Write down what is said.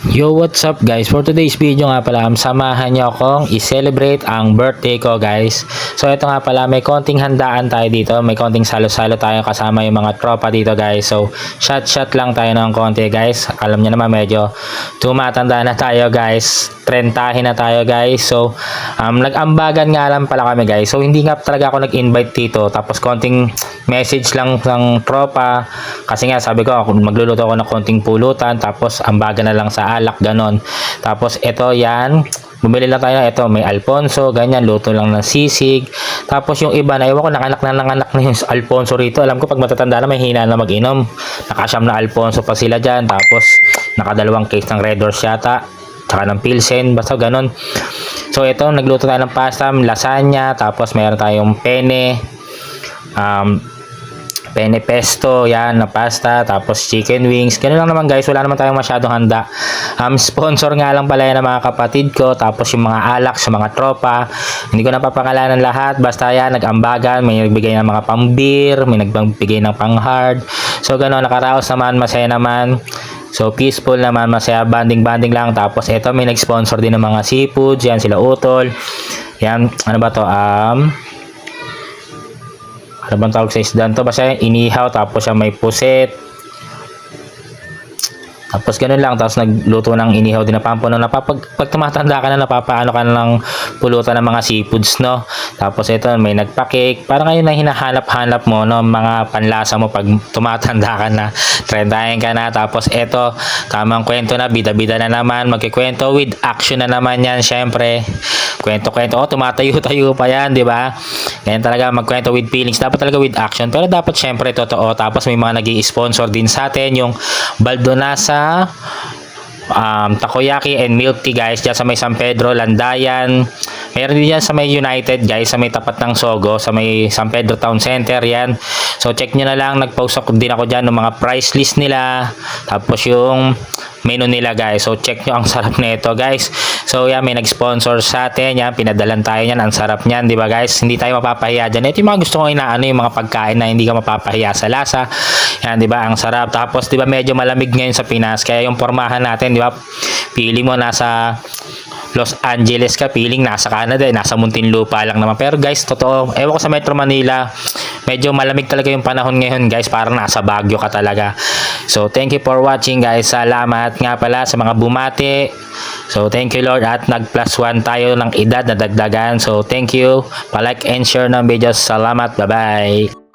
Yo, what's up guys? For today's video nga pala, samahan nyo akong i-celebrate ang birthday ko guys. So ito nga pala, may konting handaan tayo dito, may konting salo-salo tayo kasama yung mga tropa dito guys. So shot lang tayo ng konti guys. Alam nyo naman medyo tumatanda na tayo guys. Trentahin na tayo guys. So nag-ambagan nga lang pala kami guys. So hindi nga talaga ako nag-invite dito. Tapos konting message lang ng tropa. Kasi nga sabi ko, magluluto ako ng konting pulutan. Tapos ambagan na lang sa alak, ganon. Tapos ito yan, bumili lang tayo, ito may Alfonso, ganyan, luto lang ng sisig. Tapos yung iba na, ewan ko, nanganak na yung Alfonso rito. Alam ko pag matatanda na may hina na mag-inom, nakasyam na Alfonso pa sila dyan. Tapos nakadalawang case ng Red Horse yata, tsaka ng Pilsen, basta ganon. So ito, nagluto tayo ng pasta, lasagna, tapos mayroon tayong penne pesto, yan, na pasta, tapos chicken wings. Ganun lang naman guys, wala naman tayong masyadong handa. Sponsor nga lang pala yan ng mga kapatid ko, tapos yung mga alak sa mga tropa. Hindi ko napapangalanan lahat, basta yan, nag-ambagan, may nagbigay ng mga pang-beer, may nagbigay ng pang-hard. So ganun, nakaraos naman, masaya naman. So peaceful naman, masaya, banding lang. Tapos ito, may nag-sponsor din ng mga seafoods, yan, sila Utol. Yan, ano ba to? Ano bang tawag sa isdan to? Basta inihaw, tapos siya may puset. Tapos ganun lang, tapos nagluto ng inihaw din na pampuno. Pag tumatanda ka na, napapaano ka na ng pulutan ng mga seafoods, no? Tapos ito, may nagpa-cake. Parang ngayon na hinahanap-hanap mo, no? Mga panlasa mo pag tumatanda ka na. Trendahin ka na. Tapos ito, tamang kwento na, bida-bida na naman. Magkikwento with action na naman yan, syempre. Kwento-kwento. Oh, tumatayo-tayo pa yan, di ba? Ganyan talaga, magkwento with feelings. Dapat talaga with action. Pero dapat syempre totoo. Tapos may mga nag-i-sponsor din sa atin. Yung Baldonasa, takoyaki and milk tea guys, dyan sa may San Pedro, Landayan. Meron din yan sa may United guys, sa may tapat ng Sogo, sa may San Pedro Town Center, yan. So check nyo na lang, nag-post din ako dyan ng mga price list nila, tapos yung menu nila guys. So check nyo, ang sarap na ito guys. So yan, may nag-sponsor sa atin, yan, pinadalan tayo yan, ang sarap niyan, di ba guys? Hindi tayo mapapahiya dyan. Ito yung mga gusto ko inaano, yung mga pagkain na hindi ka mapapahiya sa lasa. Yan, di ba? Ang sarap. Tapos di ba medyo malamig ngayon sa Pinas, kaya yung pormahan natin, di ba? Pili mo nasa Los Angeles ka, feeling nasa Canada, nasa Muntinlupa lang naman. Pero guys, totoo, ewan ko sa Metro Manila, medyo malamig talaga yung panahon ngayon guys, parang nasa Baguio ka talaga. So thank you for watching guys. Salamat nga pala sa mga bumati. So thank you Lord, at nag +1 tayo ng edad na dagdagan. So thank you, pa-like and share ng videos. Salamat, bye bye.